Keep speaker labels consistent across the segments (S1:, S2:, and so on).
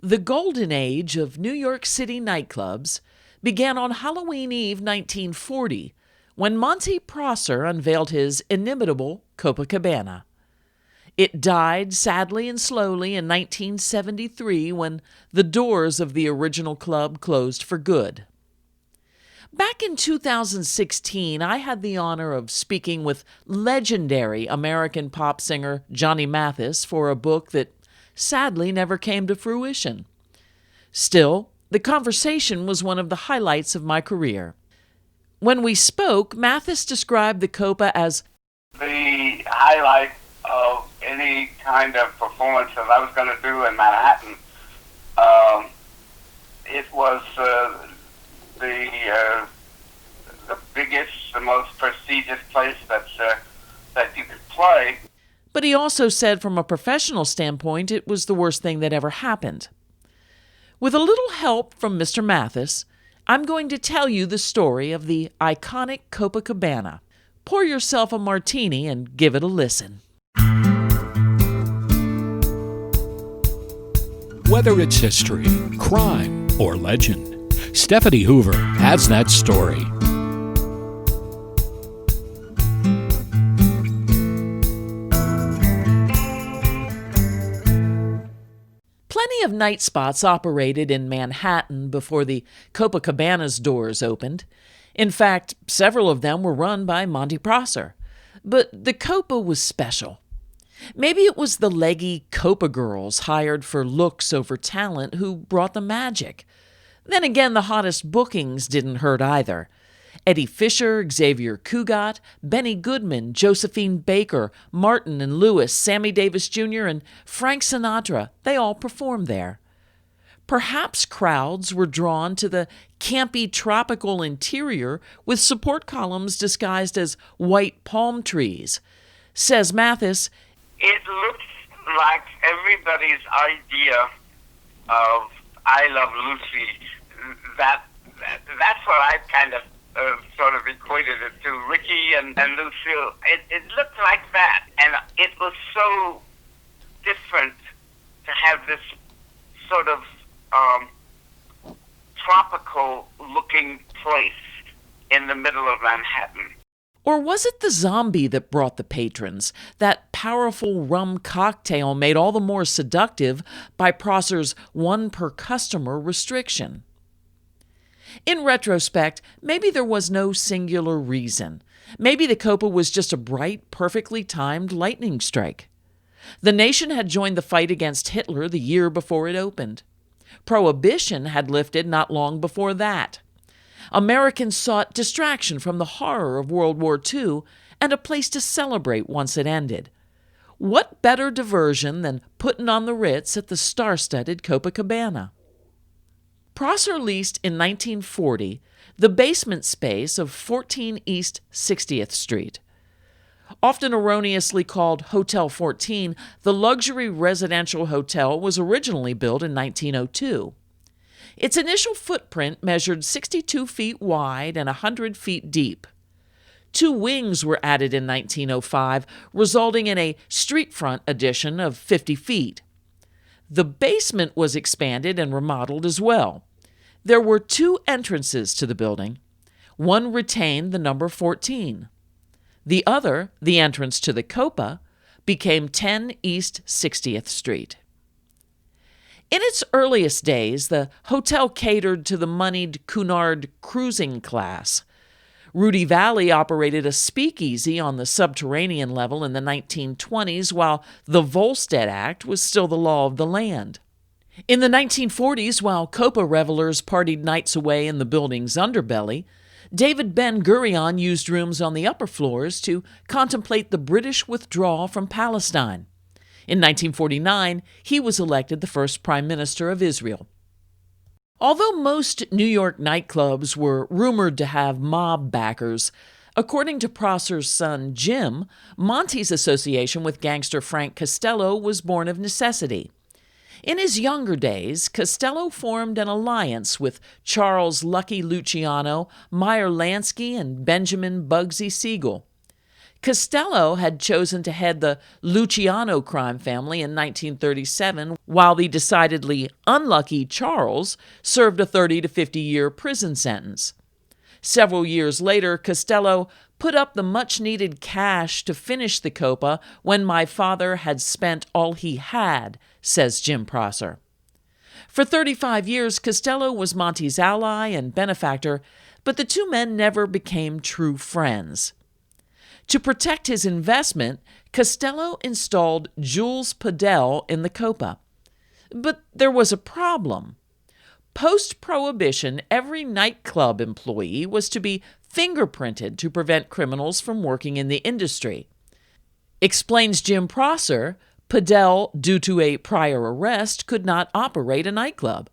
S1: The golden age of New York City nightclubs began on Halloween Eve 1940 when Monte Proser unveiled his inimitable Copacabana. It died sadly and slowly in 1973 when the doors of the original club closed for good. Back in 2016, I had the honor of speaking with legendary American pop singer Johnny Mathis for a book that sadly never came to fruition. Still, the conversation was one of the highlights of my career. When we spoke, Mathis described the Copa as
S2: the highlight of any kind of performance that I was going to do in Manhattan. It was the biggest, the most prestigious place that you could play.
S1: But he also said from a professional standpoint, it was the worst thing that ever happened. With a little help from Mr. Mathis, I'm going to tell you the story of the iconic Copacabana. Pour yourself a martini and give it a listen.
S3: Whether it's history, crime, or legend, Stephanie Hoover has that story.
S1: Plenty of night spots operated in Manhattan before the Copacabana's doors opened. In fact, several of them were run by Monte Proser. But the Copa was special. Maybe it was the leggy Copa girls hired for looks over talent who brought the magic. Then again, the hottest bookings didn't hurt either. Eddie Fisher, Xavier Cugat, Benny Goodman, Josephine Baker, Martin and Lewis, Sammy Davis Jr., and Frank Sinatra, they all performed there. Perhaps crowds were drawn to the campy tropical interior with support columns disguised as white palm trees. Says Mathis,
S2: it looks like everybody's idea of I Love Lucy. That's what I kind of sort of equated it to. Ricky and Lucille. It looked like that, and it was so different to have this sort of tropical-looking place in the middle of Manhattan.
S1: Or was it the zombie that brought the patrons? That powerful rum cocktail made all the more seductive by Proser's one-per-customer restriction. In retrospect, maybe there was no singular reason. Maybe the Copa was just a bright, perfectly timed lightning strike. The nation had joined the fight against Hitler the year before it opened. Prohibition had lifted not long before that. Americans sought distraction from the horror of World War II and a place to celebrate once it ended. What better diversion than putting on the Ritz at the star-studded Copacabana? Proser leased in 1940 the basement space of 14 East 60th Street. Often erroneously called Hotel 14, the luxury residential hotel was originally built in 1902. Its initial footprint measured 62 feet wide and 100 feet deep. 2 wings were added in 1905, resulting in a street-front addition of 50 feet. The basement was expanded and remodeled as well. There were 2 entrances to the building. One retained the number 14. The other, the entrance to the Copa, became 10 East 60th Street. In its earliest days, the hotel catered to the moneyed Cunard cruising class. Rudy Valley operated a speakeasy on the subterranean level in the 1920s, while the Volstead Act was still the law of the land. In the 1940s, while Copa revelers partied nights away in the building's underbelly, David Ben-Gurion used rooms on the upper floors to contemplate the British withdrawal from Palestine. In 1949, he was elected the first Prime Minister of Israel. Although most New York nightclubs were rumored to have mob backers, according to Proser's son Jim, Monte's association with gangster Frank Costello was born of necessity. In his younger days, Costello formed an alliance with Charles Lucky Luciano, Meyer Lansky, and Benjamin Bugsy Siegel. Costello had chosen to head the Luciano crime family in 1937, while the decidedly unlucky Charles served a 30 to 50-year prison sentence. Several years later, Costello put up the much-needed cash to finish the Copa when my father had spent all he had, says Jim Proser. For 35 years, Costello was Monte's ally and benefactor, but the two men never became true friends. To protect his investment, Costello installed Jules Padel in the Copa. But there was a problem. Post-Prohibition, every nightclub employee was to be fingerprinted to prevent criminals from working in the industry. Explains Jim Proser, Padel, due to a prior arrest, could not operate a nightclub.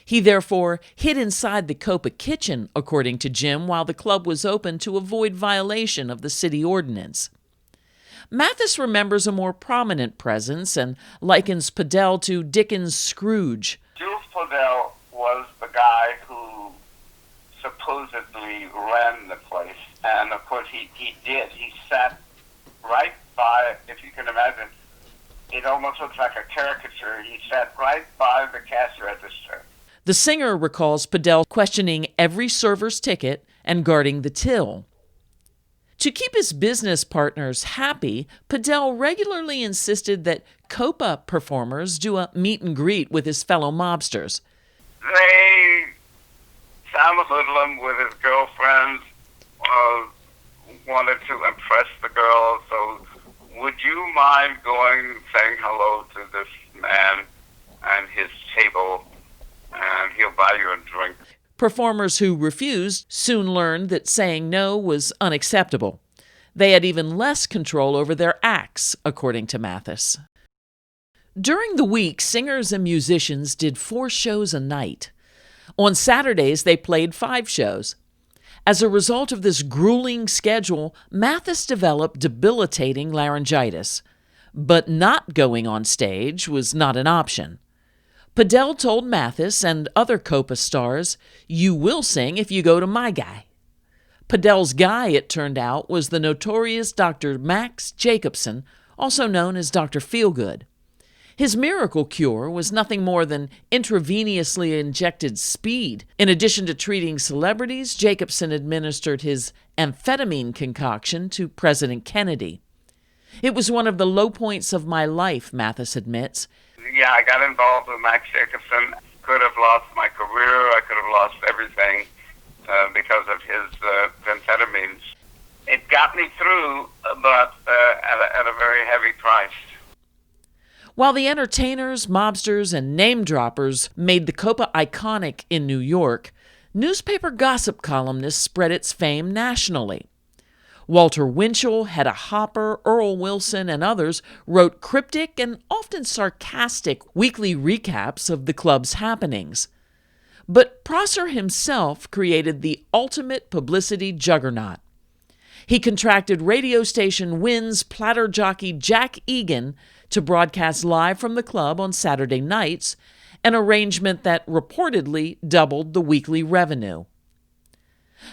S1: He therefore hid inside the Copa kitchen, according to Jim, while the club was open to avoid violation of the city ordinance. Mathis remembers a more prominent presence and likens Padel to Dickens' Scrooge.
S2: Jules Padel was the guy who supposedly ran the place, and of course he did. He sat right by, if you can imagine, it almost looks like a caricature. He sat right by the cash register.
S1: The singer recalls Padel questioning every server's ticket and guarding the till. To keep his business partners happy, Padel regularly insisted that Copa performers do a meet and greet with his fellow mobsters.
S2: They hoodlum him with his girlfriends, wanted to impress the girls, so would you mind saying hello to this man and his table, and he'll buy you a drink?
S1: Performers who refused soon learned that saying no was unacceptable. They had even less control over their acts, according to Mathis. During the week, singers and musicians did 4 shows a night. On Saturdays, they played 5 shows. As a result of this grueling schedule, Mathis developed debilitating laryngitis. But not going on stage was not an option. Padel told Mathis and other Copa stars, "You will sing if you go to my guy." Padel's guy, it turned out, was the notorious Dr. Max Jacobson, also known as Dr. Feelgood. His miracle cure was nothing more than intravenously injected speed. In addition to treating celebrities, Jacobson administered his amphetamine concoction to President Kennedy. It was one of the low points of my life, Mathis admits.
S2: Yeah, I got involved with Max Jacobson. Could have lost my career. I could have lost everything because of his amphetamines. It got me through, but at a very heavy price.
S1: While the entertainers, mobsters, and name-droppers made the Copa iconic in New York, newspaper gossip columnists spread its fame nationally. Walter Winchell, Hedda Hopper, Earl Wilson, and others wrote cryptic and often sarcastic weekly recaps of the club's happenings. But Proser himself created the ultimate publicity juggernaut. He contracted radio station Wynn's platter jockey Jack Egan to broadcast live from the club on Saturday nights, an arrangement that reportedly doubled the weekly revenue.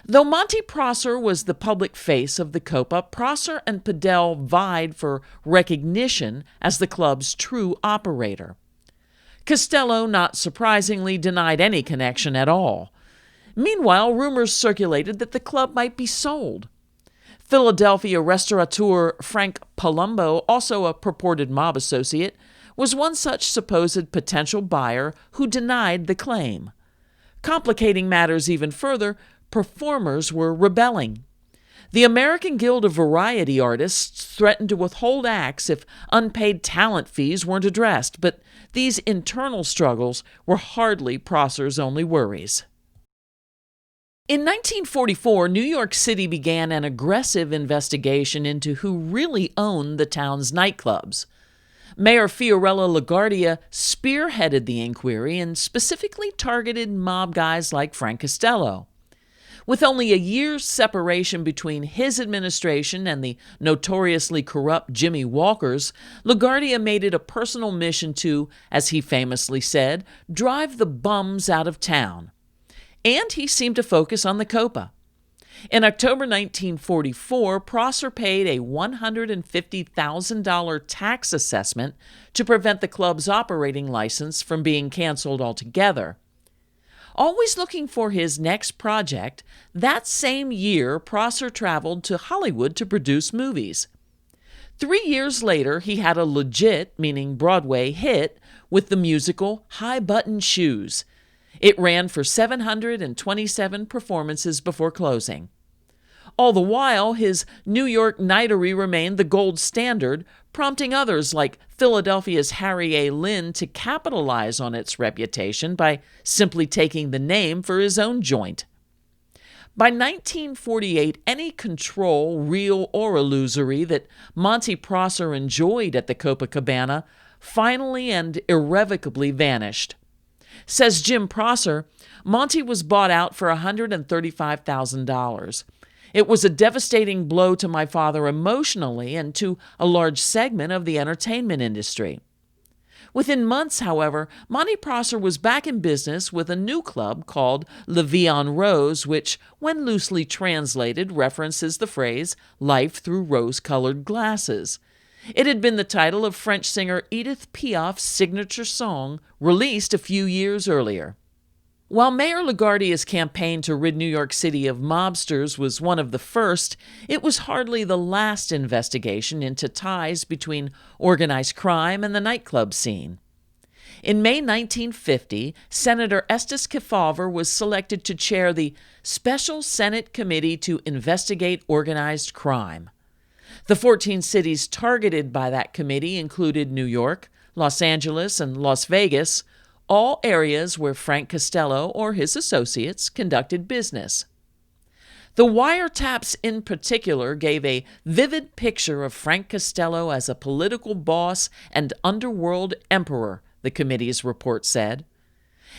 S1: Though Monte Proser was the public face of the Copa, Proser and Padel vied for recognition as the club's true operator. Costello, not surprisingly, denied any connection at all. Meanwhile, rumors circulated that the club might be sold. Philadelphia restaurateur Frank Palumbo, also a purported mob associate, was one such supposed potential buyer who denied the claim. Complicating matters even further, performers were rebelling. The American Guild of Variety Artists threatened to withhold acts if unpaid talent fees weren't addressed, but these internal struggles were hardly Proser's only worries. In 1944, New York City began an aggressive investigation into who really owned the town's nightclubs. Mayor Fiorello LaGuardia spearheaded the inquiry and specifically targeted mob guys like Frank Costello. With only a year's separation between his administration and the notoriously corrupt Jimmy Walker's, LaGuardia made it a personal mission to, as he famously said, drive the bums out of town. And he seemed to focus on the Copa. In October 1944, Proser paid a $150,000 tax assessment to prevent the club's operating license from being canceled altogether. Always looking for his next project, that same year Proser traveled to Hollywood to produce movies. 3 years later, he had a legit, meaning Broadway, hit with the musical High Button Shoes. It ran for 727 performances before closing. All the while, his New York nightery remained the gold standard, prompting others like Philadelphia's Harry A. Lynn to capitalize on its reputation by simply taking the name for his own joint. By 1948, any control, real or illusory, that Monte Proser enjoyed at the Copacabana finally and irrevocably vanished. Says Jim Proser, Monte was bought out for $135,000. It was a devastating blow to my father emotionally and to a large segment of the entertainment industry. Within months, however, Monte Proser was back in business with a new club called La Vie en Rose, which, when loosely translated, references the phrase life through rose-colored glasses. It had been the title of French singer Edith Piaf's signature song, released a few years earlier. While Mayor LaGuardia's campaign to rid New York City of mobsters was one of the first, it was hardly the last investigation into ties between organized crime and the nightclub scene. In May 1950, Senator Estes Kefauver was selected to chair the Special Senate Committee to Investigate Organized Crime. The 14 cities targeted by that committee included New York, Los Angeles, and Las Vegas, all areas where Frank Costello or his associates conducted business. The wiretaps in particular gave a vivid picture of Frank Costello as a political boss and underworld emperor, the committee's report said.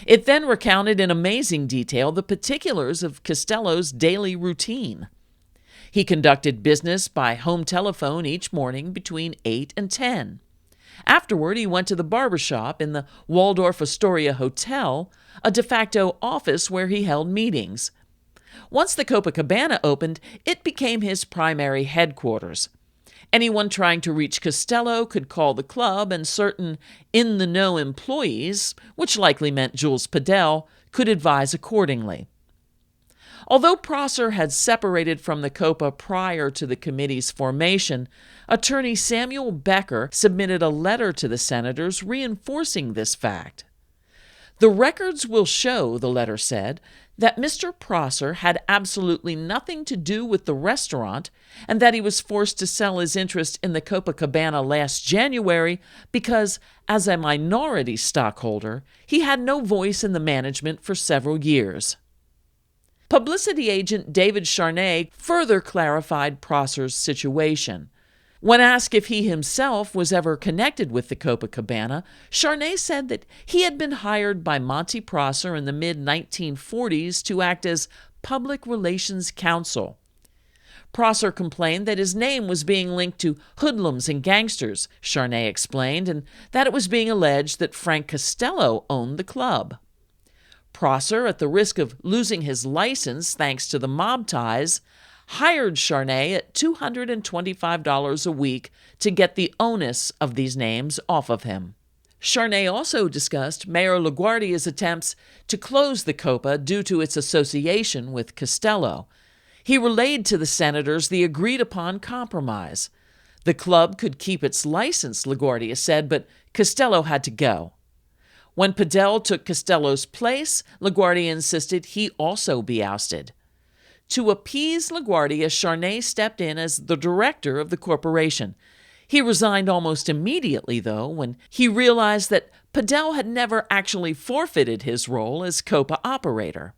S1: It then recounted in amazing detail the particulars of Costello's daily routine. He conducted business by home telephone each morning between 8 and 10. Afterward, he went to the barbershop in the Waldorf Astoria Hotel, a de facto office where he held meetings. Once the Copacabana opened, it became his primary headquarters. Anyone trying to reach Costello could call the club, and certain in-the-know employees, which likely meant Jules Padel, could advise accordingly. Although Proser had separated from the Copa prior to the committee's formation, attorney Samuel Becker submitted a letter to the senators reinforcing this fact. The records will show, the letter said, that Mr. Proser had absolutely nothing to do with the restaurant and that he was forced to sell his interest in the Copacabana last January because, as a minority stockholder, he had no voice in the management for several years. Publicity agent David Charnay further clarified Proser's situation. When asked if he himself was ever connected with the Copacabana, Charnay said that he had been hired by Monte Proser in the mid-1940s to act as public relations counsel. Proser complained that his name was being linked to hoodlums and gangsters, Charnay explained, and that it was being alleged that Frank Costello owned the club. Proser, at the risk of losing his license thanks to the mob ties, hired Charnay at $225 a week to get the onus of these names off of him. Charnay also discussed Mayor LaGuardia's attempts to close the Copa due to its association with Costello. He relayed to the senators the agreed-upon compromise. The club could keep its license, LaGuardia said, but Costello had to go. When Padel took Costello's place, LaGuardia insisted he also be ousted. To appease LaGuardia, Charnay stepped in as the director of the corporation. He resigned almost immediately, though, when he realized that Padel had never actually forfeited his role as Copa operator.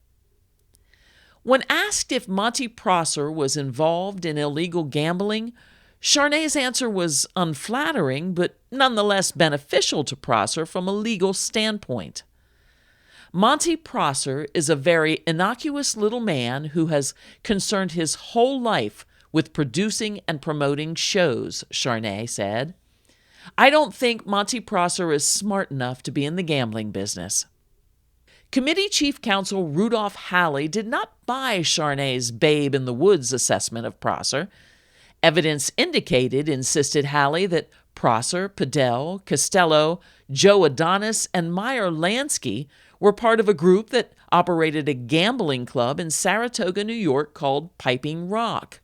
S1: When asked if Monte Proser was involved in illegal gambling, Charnay's answer was unflattering, but nonetheless beneficial to Proser from a legal standpoint. Monte Proser is a very innocuous little man who has concerned his whole life with producing and promoting shows, Charnay said. I don't think Monte Proser is smart enough to be in the gambling business. Committee Chief Counsel Rudolph Halley did not buy Charnay's Babe in the Woods assessment of Proser. Evidence indicated, insisted Halley, that Proser, Padel, Costello, Joe Adonis, and Meyer Lansky were part of a group that operated a gambling club in Saratoga, New York called Piping Rock.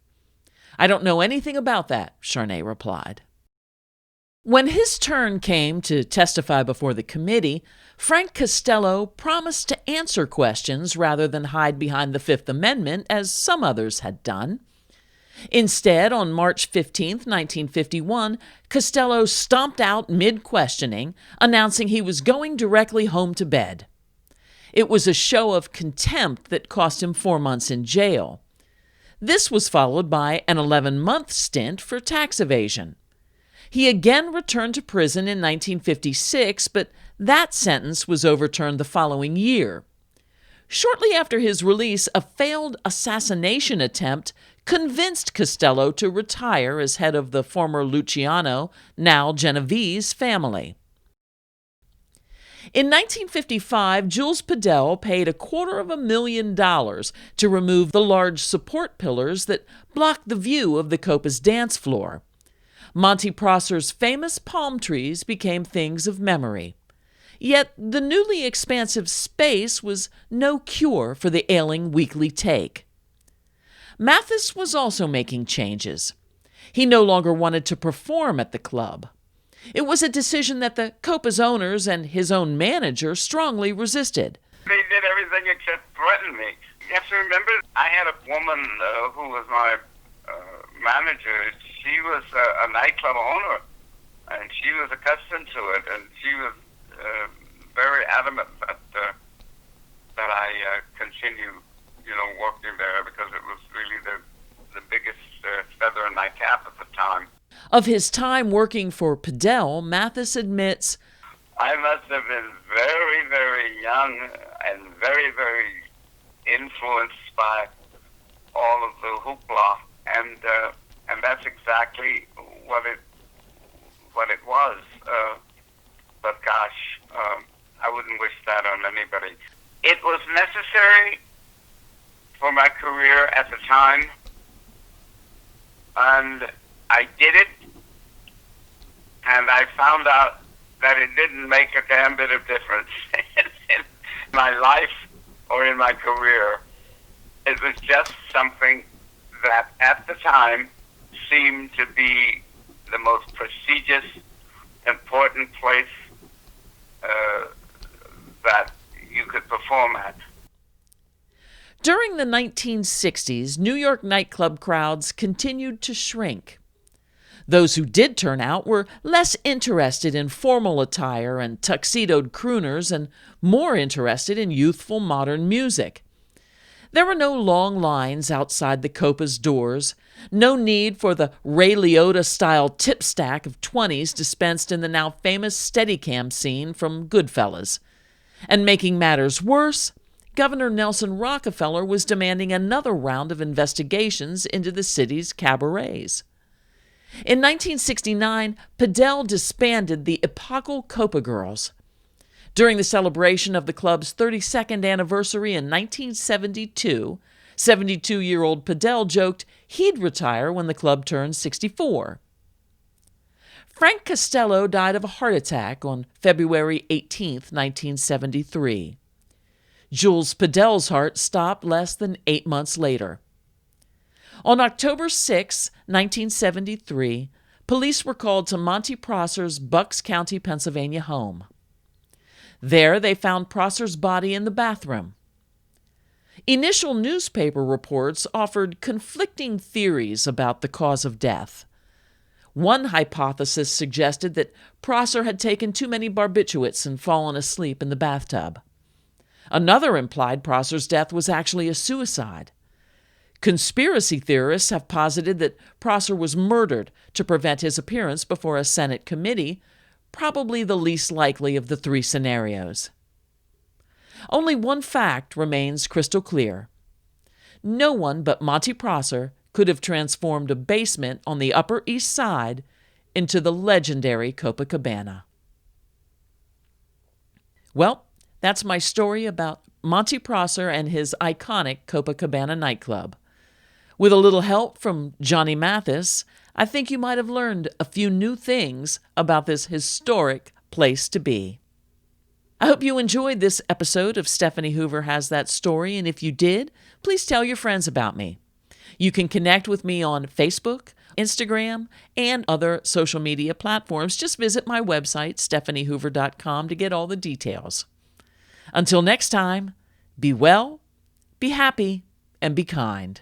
S1: "I don't know anything about that," Charnay replied. When his turn came to testify before the committee, Frank Costello promised to answer questions rather than hide behind the Fifth Amendment, as some others had done. Instead, on March 15, 1951, Costello stomped out mid-questioning, announcing he was going directly home to bed. It was a show of contempt that cost him 4 months in jail. This was followed by an 11-month stint for tax evasion. He again returned to prison in 1956, but that sentence was overturned the following year. Shortly after his release, a failed assassination attempt convinced Costello to retire as head of the former Luciano, now Genovese, family. In 1955, Jules Padel paid $250,000 to remove the large support pillars that blocked the view of the Copa's dance floor. Monte Proser's famous palm trees became things of memory. Yet the newly expansive space was no cure for the ailing weekly take. Mathis was also making changes. He no longer wanted to perform at the club. It was a decision that the Copa's owners and his own manager strongly resisted.
S2: They did everything except threaten me. You have to remember, I had a woman who was my manager. She was a nightclub owner, and she was accustomed to it, and she was very adamant that I continue, working there, because it was really the biggest feather in my cap at the time.
S1: Of his time working for Padel, Mathis admits,
S2: "I must have been very, very young and very, very influenced by all of the hoopla, and that's exactly what it was. But gosh, I wouldn't wish that on anybody. It was necessary for my career at the time, and I did it, and I found out that it didn't make a damn bit of difference in my life or in my career. It was just something that at the time seemed to be the most prestigious, important place that you could perform at."
S1: During the 1960s, New York nightclub crowds continued to shrink. Those who did turn out were less interested in formal attire and tuxedoed crooners and more interested in youthful modern music. There were no long lines outside the Copa's doors, no need for the Ray Liotta-style tip stack of 20s dispensed in the now famous Steadicam scene from Goodfellas. And making matters worse, Governor Nelson Rockefeller was demanding another round of investigations into the city's cabarets. In 1969, Padel disbanded the epochal Copa Girls. During the celebration of the club's 32nd anniversary in 1972, 72-year-old Padel joked he'd retire when the club turned 64. Frank Costello died of a heart attack on February 18, 1973. Jules Padel's heart stopped less than 8 months later. On October 6, 1973, police were called to Monte Proser's Bucks County, Pennsylvania home. There they found Proser's body in the bathroom. Initial newspaper reports offered conflicting theories about the cause of death. One hypothesis suggested that Proser had taken too many barbiturates and fallen asleep in the bathtub. Another implied Proser's death was actually a suicide. Conspiracy theorists have posited that Proser was murdered to prevent his appearance before a Senate committee, probably the least likely of the three scenarios. Only one fact remains crystal clear. No one but Monte Proser could have transformed a basement on the Upper East Side into the legendary Copacabana. Well, That's my story about Monte Proser and his iconic Copacabana nightclub. With a little help from Johnny Mathis, I think you might have learned a few new things about this historic place to be. I hope you enjoyed this episode of Stephanie Hoover Has That Story, and if you did, please tell your friends about me. You can connect with me on Facebook, Instagram, and other social media platforms. Just visit my website, stephaniehoover.com, to get all the details. Until next time, be well, be happy, and be kind.